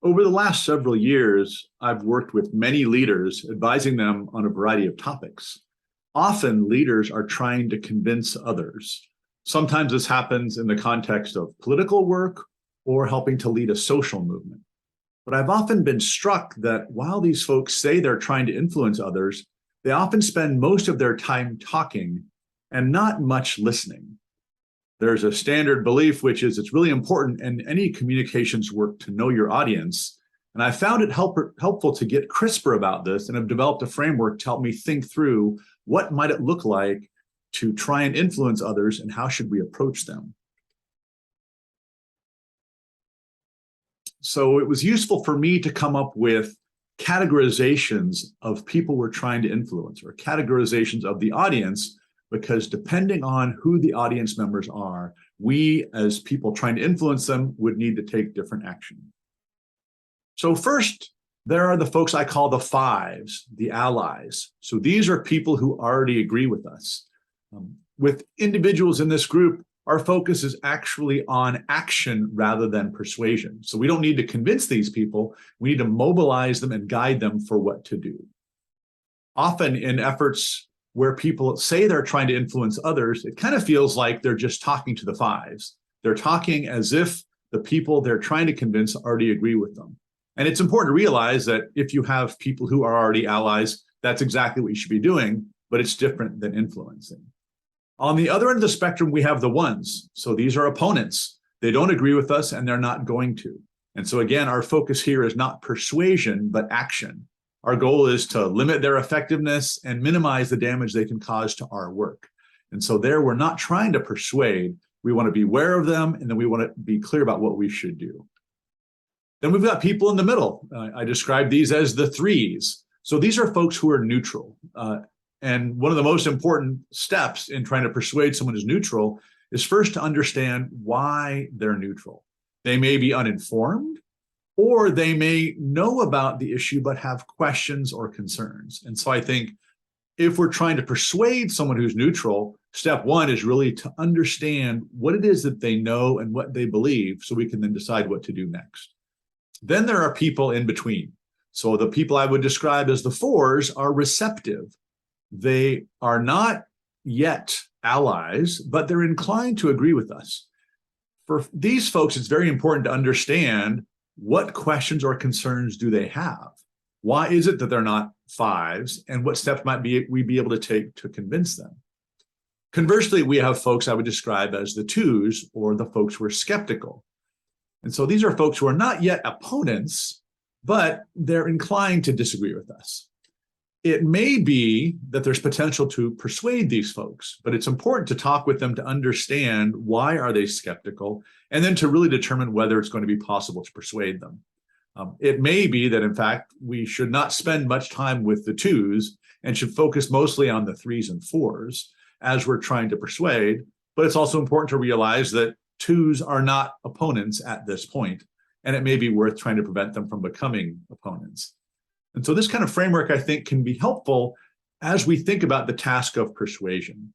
Over the last several years, I've worked with many leaders, advising them on a variety of topics. Often, leaders are trying to convince others. Sometimes this happens in the context of political work or helping to lead a social movement. But I've often been struck that while these folks say they're trying to influence others, they often spend most of their time talking and not much listening. There's a standard belief, which is it's really important in any communications work to know your audience. And I found it helpful to get crisper about this and have developed a framework to help me think through what might it look like to try and influence others and how should we approach them. So it was useful for me to come up with categorizations of people we're trying to influence or categorizations of the audience, because depending on who the audience members are, we as people trying to influence them would need to take different action. So first, there are the folks I call the fives, the allies. So these are people who already agree with us. With individuals in this group, our focus is actually on action rather than persuasion. So we don't need to convince these people. We need to mobilize them and guide them for what to do. Often in efforts where people say they're trying to influence others, it kind of feels like they're just talking to the fives. They're talking as if the people they're trying to convince already agree with them. And it's important to realize that if you have people who are already allies, that's exactly what you should be doing, but it's different than influencing. On the other end of the spectrum, we have the ones. So these are opponents. They don't agree with us and they're not going to. And so again, our focus here is not persuasion, but action. Our goal is to limit their effectiveness and minimize the damage they can cause to our work. And so there, we're not trying to persuade. We want to be aware of them, and then we want to be clear about what we should do. Then we've got people in the middle. I describe these as the threes. So these are folks who are neutral. And one of the most important steps in trying to persuade someone who's neutral is first to understand why they're neutral. They may be uninformed, or they may know about the issue but have questions or concerns. And so I think if we're trying to persuade someone who's neutral, step one is really to understand what it is that they know and what they believe, so we can then decide what to do next. Then there are people in between. So the people I would describe as the fours are receptive. They are not yet allies, but they're inclined to agree with us. For these folks, it's very important to understand what questions or concerns do they have? Why is it that they're not fives? And what steps might we be able to take to convince them? Conversely, we have folks I would describe as the twos, or the folks who are skeptical. And so these are folks who are not yet opponents, but they're inclined to disagree with us. It may be that there's potential to persuade these folks, but it's important to talk with them to understand why are they skeptical, and then to really determine whether it's going to be possible to persuade them. It may be that, in fact, we should not spend much time with the twos and should focus mostly on the threes and fours as we're trying to persuade, but it's also important to realize that twos are not opponents at this point, and it may be worth trying to prevent them from becoming opponents. And so this kind of framework, I think, can be helpful as we think about the task of persuasion.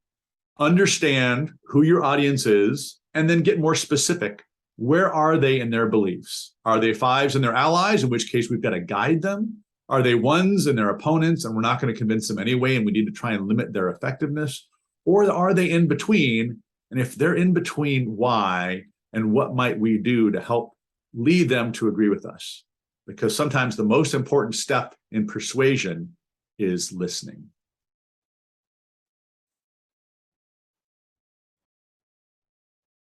Understand who your audience is, and then get more specific. Where are they in their beliefs? Are they fives and their allies, in which case we've got to guide them? Are they ones and their opponents, and we're not going to convince them anyway, and we need to try and limit their effectiveness? Or are they in between? And if they're in between, why? And what might we do to help lead them to agree with us? Because sometimes the most important step in persuasion is listening.